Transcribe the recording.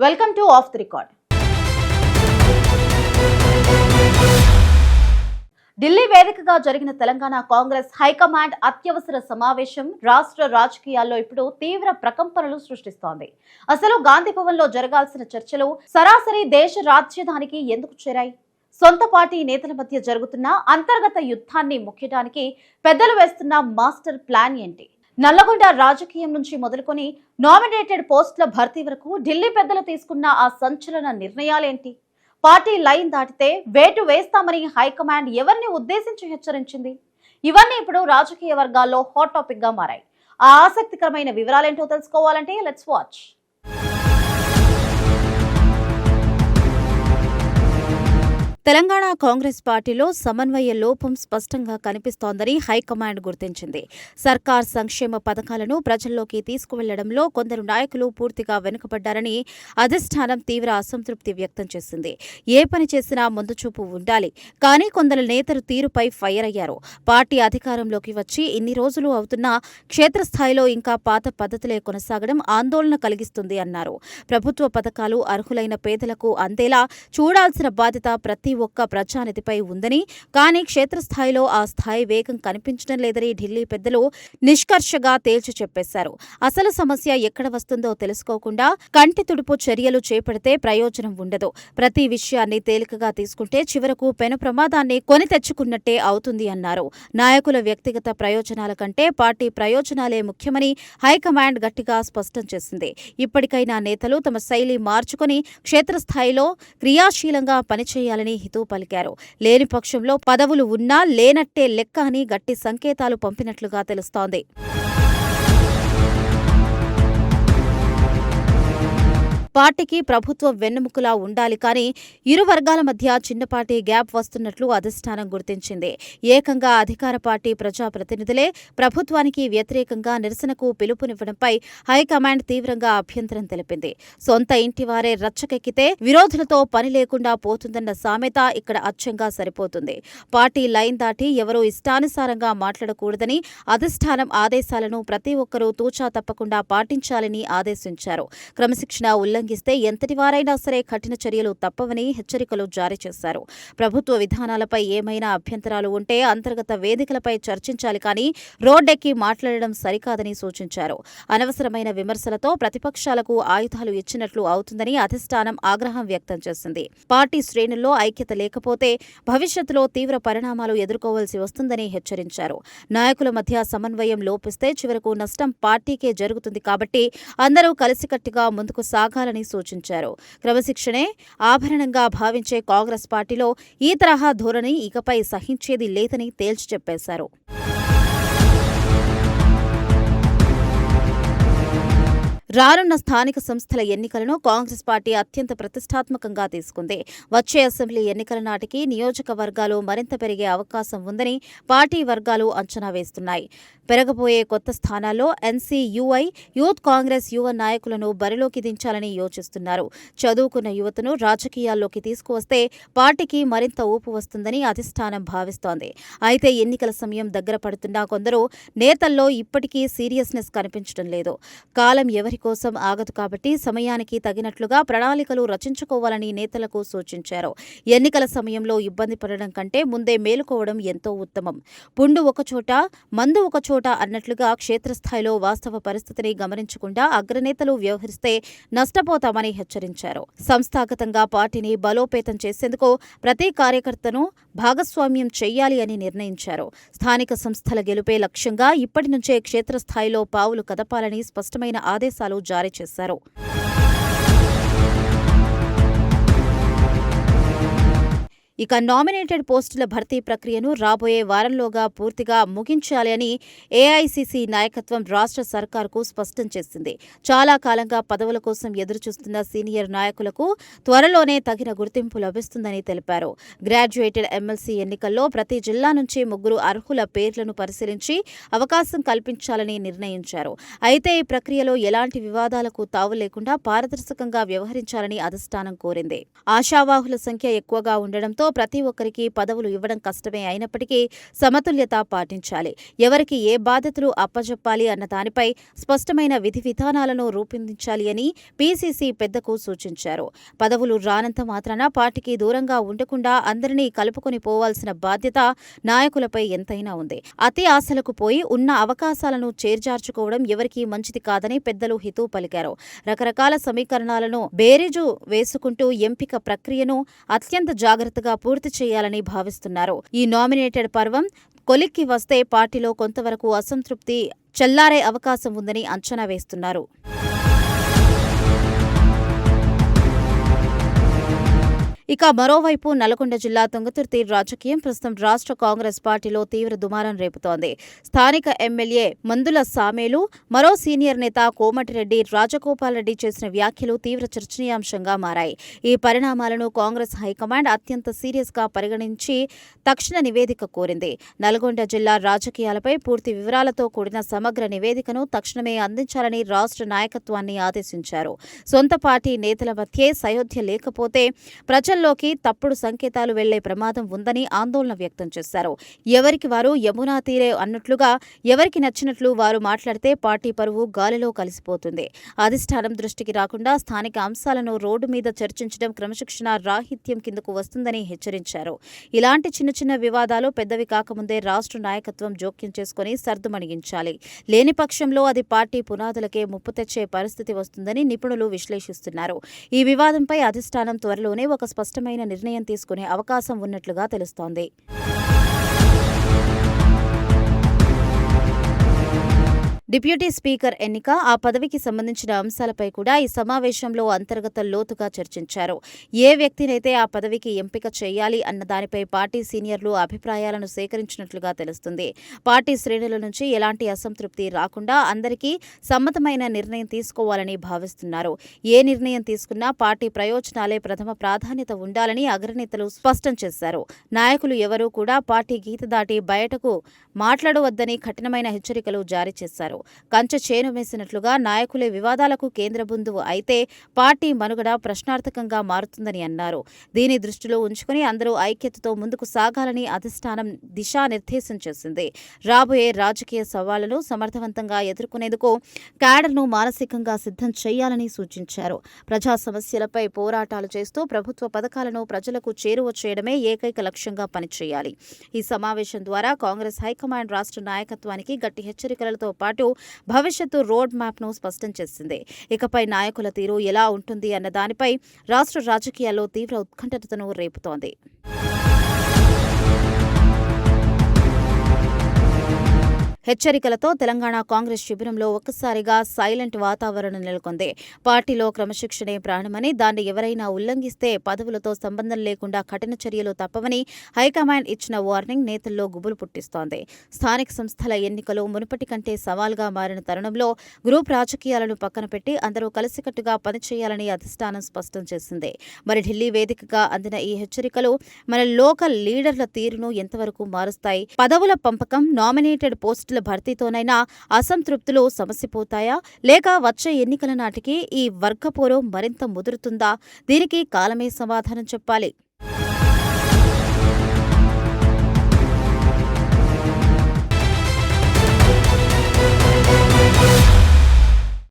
Welcome to of the record. Delhi వేదికగా జరిగిన Telangana Congress high command అత్యవసర సమావేశం రాష్ట్ర రాజకీయాల్లో ఇప్పుడు తీవ్ర ప్రకంపనలు సృష్టిస్తోంది. అసలు గాంధీ భవన్ లో జరగాల్సిన చర్చలు సరాసరి దేశ రాజధానికి ఎందుకు చేరాయి? సొంత పార్టీ నేతల మధ్య జరుగుతున్న అంతర్గత యుద్ధాన్ని ముఖ్యడానికి పెద్దలు వేస్తున్న మాస్టర్ ప్లాన్ ఏంటి? నల్లగొండ రాజకీయం నుంచి మొదలుకొని నామినేటెడ్ పోస్టుల భర్తీ వరకు ఢిల్లీ పెద్దలు తీసుకున్న ఆ సంచలన నిర్ణయాలేంటి? పార్టీ లైన్ దాటితే వేటు వేస్తామని హైకమాండ్ ఎవరిని ఉద్దేశించి హెచ్చరించింది? ఇవన్నీ ఇప్పుడు రాజకీయ వర్గాల్లో హాట్ టాపిక్ గా మారాయి. ఆ ఆసక్తికరమైన వివరాలేంటో తెలుసుకోవాలంటే లెట్స్ వాచ్. తెలంగాణ కాంగ్రెస్ పార్టీలో సమన్వయ లోపం స్పష్టంగా కనిపిస్తోందని హైకమాండ్ గుర్తించింది. సర్కార్ సంక్షేమ పథకాలను ప్రజల్లోకి తీసుకువెళ్లడంలో కొందరు నాయకులు పూర్తిగా వెనుకబడ్డారని అధిష్టానం తీవ్ర అసంతృప్తి వ్యక్తం చేసింది. ఏ పని చేసినా ముందుచూపు ఉండాలి, కానీ కొందరు నేతలు తీరుపై ఫైర్ అయ్యారు. పార్టీ అధికారంలోకి వచ్చి ఇన్ని రోజులు అవుతున్నా క్షేత్రస్థాయిలో ఇంకా పాత పద్ధతులే కొనసాగడం ఆందోళన కలిగిస్తుంది అన్నారు. ప్రభుత్వ పథకాలు అర్హులైన పేదలకు అందేలా చూడాల్సిన బాధ్యత ప్రతి ఒక్క ప్రజానిధిపై ఉందని, కానీ క్షేత్రస్థాయిలో ఆ స్థాయి వేగం కనిపించడం లేదని ఢిల్లీ పెద్దలు నిష్కర్షగా తేల్చి చెప్పేశారు. అసలు సమస్య ఎక్కడ వస్తుందో తెలుసుకోకుండా కంటి తుడుపు చర్యలు చేపడితే ప్రయోజనం ఉండదు. ప్రతి విషయాన్ని తేలికగా తీసుకుంటే చివరకు పెను ప్రమాదాన్ని కొని తెచ్చుకున్నట్టే అవుతుంది అన్నారు. నాయకుల వ్యక్తిగత ప్రయోజనాల కంటే పార్టీ ప్రయోజనాలే ముఖ్యమని హైకమాండ్ గట్టిగా స్పష్టం చేసింది. ఇప్పటికైనా నేతలు తమ శైలి మార్చుకుని క్షేత్రస్థాయిలో క్రియాశీలంగా పనిచేయాలని హితవు పలికారు. లేని పక్షంలో పదవులు ఉన్నా లేనట్టే లెక్క అని గట్టి సంకేతాలు పంపినట్లుగా తెలుస్తోంది. పార్టీకి ప్రభుత్వం వెన్నెముకలా ఉండాలి, కానీ ఇరు వర్గాల మధ్య చిన్నపాటి గ్యాప్ వస్తున్నట్లు అధిష్టానం గుర్తించింది. ఏకంగా అధికార పార్టీ ప్రజాప్రతినిధులే ప్రభుత్వానికి వ్యతిరేకంగా నిరసనకు పిలుపునివ్వడంపై హైకమాండ్ తీవ్రంగా అభ్యంతరం తెలిపింది. సొంత ఇంటివారే రచ్చకెక్కితే విరోధులతో పని లేకుండా పోతుందన్న సామెత ఇక్కడ అచ్చంగా సరిపోతుంది. పార్టీ లైన్ దాటి ఎవరూ ఇష్టానుసారంగా మాట్లాడకూడదని అధిష్టానం ఆదేశాలను ప్రతి ఒక్కరూ తూచా తప్పకుండా పాటించాలని ఆదేశించారు. క్రమశిక్షణ ఉల్లంఘిస్తే ఎంతటి వారైనా సరే కఠిన చర్యలు తప్పవని హెచ్చరికలు జారీ చేశారు. ప్రభుత్వ విధానాలపై ఏమైనా అభ్యంతరాలు ఉంటే అంతర్గత వేదికలపై చర్చించాలి, కానీ రోడ్డెక్కి మాట్లాడడం సరికాదని సూచించారు. అనవసరమైన విమర్శలతో ప్రతిపక్షాలకు ఆయుధాలు ఇచ్చినట్లు అవుతుందని అధిష్టానం ఆగ్రహం వ్యక్తం చేసింది. పార్టీ శ్రేణుల్లో ఐక్యత లేకపోతే భవిష్యత్తులో తీవ్ర పరిణామాలు ఎదుర్కోవాల్సి వస్తుందని హెచ్చరించారు. నాయకుల మధ్య సమన్వయం లోపిస్తే చివరకు నష్టం పార్టీకే జరుగుతుంది, కాబట్టి అందరూ కలిసికట్టుగా ముందుకు సాగాలని సూచించారు. క్రమశిక్షణే ఆభరణంగా భావించే కాంగ్రెస్ పార్టీలో ఈ తరహా ధోరణి ఇకపై సహించేది లేదని తేల్చి చెప్పేశారు. రానున్న స్థానిక సంస్థల ఎన్నికలను కాంగ్రెస్ పార్టీ అత్యంత ప్రతిష్టాత్మకంగా తీసుకుంది. వచ్చే అసెంబ్లీ ఎన్నికల నాటికి నియోజకవర్గాలు మరింత పెరిగే అవకాశం ఉందని పార్టీ వర్గాలు అంచనా వేస్తున్నాయి. పెరగబోయే కొత్త స్థానాల్లో ఎన్సీయూఐ, యూత్ కాంగ్రెస్ యువ నాయకులను బరిలోకి దించాలని యోచిస్తున్నారు. చదువుకున్న యువతను రాజకీయాల్లోకి తీసుకువస్తే పార్టీకి మరింత ఊపు వస్తుందని అధిష్టానం భావిస్తోంది. అయితే ఎన్నికల సమయం దగ్గర పడుతున్నా కొందరు నేతల్లో ఇప్పటికీ సీరియస్నెస్ కనిపించడం లేదు. కాలం ఎవరి కోసం ఆగదు, కాబట్టి సమయానికి తగినట్లుగా ప్రణాళికలు రచించుకోవాలని నేతలకు సూచించారు. ఎన్నికల సమయంలో ఇబ్బంది పడడం కంటే ముందే మేలుకోవడం ఎంతో ఉత్తమం. పుండు ఒకచోట మందు ఒకచోట అన్నట్లుగా క్షేత్రస్థాయిలో వాస్తవ పరిస్థితిని గమనించకుండా అగ్రనేతలు వ్యవహరిస్తే నష్టపోతామని హెచ్చరించారు. సంస్థాగతంగా పార్టీని బలోపేతం చేసేందుకు ప్రతి కార్యకర్తను భాగస్వామ్యం చేయాలి అని నిర్ణయించారు. స్థానిక సంస్థల గెలుపే లక్ష్యంగా ఇప్పటి నుంచే క్షేత్రస్థాయిలో పావులు కదపాలని స్పష్టమైన ఆదేశాలు జారీ చేశారు. ఇక నామినేటెడ్ పోస్టుల భర్తీ ప్రక్రియను రాబోయే వారంలోగా పూర్తిగా ముగించాలి అని ఏఐసీసీ నాయకత్వం రాష్ట్ర సర్కార్కు స్పష్టం చేసింది. చాలా కాలంగా పదవుల కోసం ఎదురుచూస్తున్న సీనియర్ నాయకులకు త్వరలోనే తగిన గుర్తింపు లభిస్తుందని తెలిపారు. గ్రాడ్యుయేటెడ్ ఎమ్మెల్సీ ఎన్నికల్లో ప్రతి జిల్లా నుంచి 3 అర్హుల పేర్లను పరిశీలించి అవకాశం కల్పించాలని నిర్ణయించారు. అయితే ఈ ప్రక్రియలో ఎలాంటి వివాదాలకు తావు లేకుండా పారదర్శకంగా వ్యవహరించాలని అధిష్టానం కోరింది. ఆశావాహుల సంఖ్య ఎక్కువగా ఉండడంతో ప్రతి ఒక్కరికి పదవులు ఇవ్వడం కష్టమే అయినప్పటికీ సమతుల్యత పాటించాలి. ఎవరికి ఏ బాధ్యతలు అప్పజెప్పాలి అన్న దానిపై స్పష్టమైన విధి విధానాలను రూపొందించాలి అని పీసీసీ పెద్దకు సూచించారు. పదవులు రానంత మాత్రాన పార్టీకి దూరంగా ఉండకుండా అందరినీ కలుపుకొని పోవాల్సిన బాధ్యత నాయకులపై ఎంతైనా ఉంది. అతి ఆశలకు పోయి ఉన్న అవకాశాలను చేర్జార్చుకోవడం ఎవరికీ మంచిది కాదని పెద్దలు హితవు పలికారు. రకరకాల సమీకరణాలను బేరీజు వేసుకుంటూ ఎంపిక ప్రక్రియను అత్యంత జాగ్రత్తగా పూర్తి చేయాలని భావిస్తున్నారు. ఈ నామినేటెడ్ పర్వం కొలిక్కి వస్తే పార్టీలో కొంతవరకు అసంతృప్తి చల్లారే అవకాశం ఉందని అంచనా వేస్తున్నారు. ఇక మరోవైపు నల్గొండ జిల్లా తుంగతుర్తి రాజకీయం ప్రస్తుతం రాష్ట్ర కాంగ్రెస్ పార్టీలో తీవ్ర దుమారం రేపుతోంది. స్థానిక ఎమ్మెల్యే మందుల సామేలు, మరో సీనియర్ నేత కోమటిరెడ్డి రాజగోపాల్ రెడ్డి చేసిన వ్యాఖ్యలు తీవ్ర చర్చనీయాంశంగా మారాయి. ఈ పరిణామాలను కాంగ్రెస్ హైకమాండ్ అత్యంత సీరియస్గా పరిగణించి తక్షణ నివేదిక కోరింది. నల్గొండ జిల్లా రాజకీయాలపై పూర్తి వివరాలతో కూడిన సమగ్ర నివేదికను తక్షణమే అందించాలని రాష్ట్ర నాయకత్వాన్ని ఆదేశించారు. సొంత పార్టీ నేతల మధ్యే సయోధ్య లేకపోతే ప్రజల్లోకి తప్పుడు సంకేతాలు వెళ్లే ప్రమాదం ఉందని ఆందోళన వ్యక్తం చేశారు. ఎవరికి వారు యమునా తీరే అన్నట్లుగా ఎవరికి నచ్చినట్లు వారు మాట్లాడితే పార్టీ పరువు గాలిలో కలిసిపోతుంది. అధిష్టానం దృష్టికి రాకుండా స్థానిక అంశాలను రోడ్డు మీద చర్చించడం క్రమశిక్షణ రాహిత్యం కిందకు వస్తుందని హెచ్చరించారు. ఇలాంటి చిన్న చిన్న వివాదాలు పెద్దవి కాకముందే రాష్ట్ర నాయకత్వం జోక్యం చేసుకుని సర్దుమణిగించాలి. లేని పక్షంలో అది పార్టీ పునాదులకే ముప్పు తెచ్చే పరిస్థితి వస్తుందని నిపుణులు విశ్లేషిస్తున్నారు. ఈ వివాదంపై అధిష్టానం త్వరలోనే ఒక స్పష్టమైన నిర్ణయం తీసుకునే అవకాశం ఉన్నట్లుగా తెలుస్తోంది. డిప్యూటీ స్పీకర్ ఎన్నిక, ఆ పదవికి సంబంధించిన అంశాలపై కూడా ఈ సమావేశంలో అంతర్గత లోతుగా చర్చించారు. ఏ వ్యక్తినైతే ఆ పదవికి ఎంపిక చేయాలి అన్న దానిపై పార్టీ సీనియర్లు అభిప్రాయాలను సేకరించినట్లుగా తెలుస్తుంది. పార్టీ శ్రేణుల నుంచి ఎలాంటి అసంతృప్తి రాకుండా అందరికీ సమ్మతమైన నిర్ణయం తీసుకోవాలని భావిస్తున్నారు. ఏ నిర్ణయం తీసుకున్నా పార్టీ ప్రయోజనాలే ప్రథమ ప్రాధాన్యత ఉండాలని అగ్రనేతలు స్పష్టం చేశారు. నాయకులు ఎవరూ కూడా పార్టీ గీత దాటి బయటకు మాట్లాడవద్దని కఠినమైన హెచ్చరికలు జారీ చేశారు. కంచె చేను వేసినట్లుగా నాయకులే వివాదాలకు కేంద్ర బిందువు అయితే పార్టీ మనుగడ ప్రశ్నార్థకంగా మారుతుందని అన్నారు. దీని దృష్టిలో ఉంచుకుని అందరూ ఐక్యతతో ముందుకు సాగాలని అధిష్టానం దిశానిర్దేశం చేసింది. రాబోయే రాజకీయ సవాళ్లను సమర్థవంతంగా ఎదుర్కొనేందుకు క్యాడర్ను మానసికంగా సిద్ధం చేయాలని సూచించారు. ప్రజా సమస్యలపై పోరాటాలు చేస్తూ ప్రభుత్వ పథకాలను ప్రజలకు చేరువ చేయడమే ఏకైక లక్ష్యంగా పనిచేయాలి. ఈ సమావేశం ద్వారా కాంగ్రెస్ హైకమాండ్ రాష్ట్ర నాయకత్వానికి గట్టి హెచ్చరికలతో పాటు భవిష్యత్తు రోడ్ మ్యాప్ను స్పష్టం చేసింది. ఇకపై నాయకుల తీరు ఎలా ఉంటుంది అన్న దానిపై రాష్ట్ర రాజకీయాల్లో తీవ్ర ఉత్కంఠతను రేపుతోంది. హెచ్చరికలతో తెలంగాణ కాంగ్రెస్ శిబిరంలో ఒక్కసారిగా సైలెంట్ వాతావరణం నెలకొంది. పార్టీలో క్రమశిక్షణే ప్రాణమని, దాన్ని ఎవరైనా ఉల్లంఘిస్తే పదవులతో సంబంధం లేకుండా కఠిన చర్యలు తప్పవని హైకమాండ్ ఇచ్చిన వార్నింగ్ నేతల్లో గుబులు పుట్టిస్తోంది. స్థానిక సంస్థల ఎన్నికలు మునుపటి కంటే సవాల్గా మారిన తరుణంలో గ్రూప్ రాజకీయాలను పక్కన పెట్టి అందరూ కలిసికట్టుగా పనిచేయాలని అధిష్టానం స్పష్టం చేసింది. మరి ఢిల్లీ వేదికగా అందిన ఈ హెచ్చరికలు మన లోకల్ లీడర్ల తీరును ఎంతవరకు మారుస్తాయి? పదవుల పంపకం, నామినేటెడ్ పోస్టుల భర్తీతోనైనా అసంతృప్తులు సమసిపోతాయా, లేక వచ్చే ఎన్నికల నాటికి ఈ వర్గపోరు మరింత ముదురుతుందా? దీనికి కాలమే సమాధానం చెప్పాలి.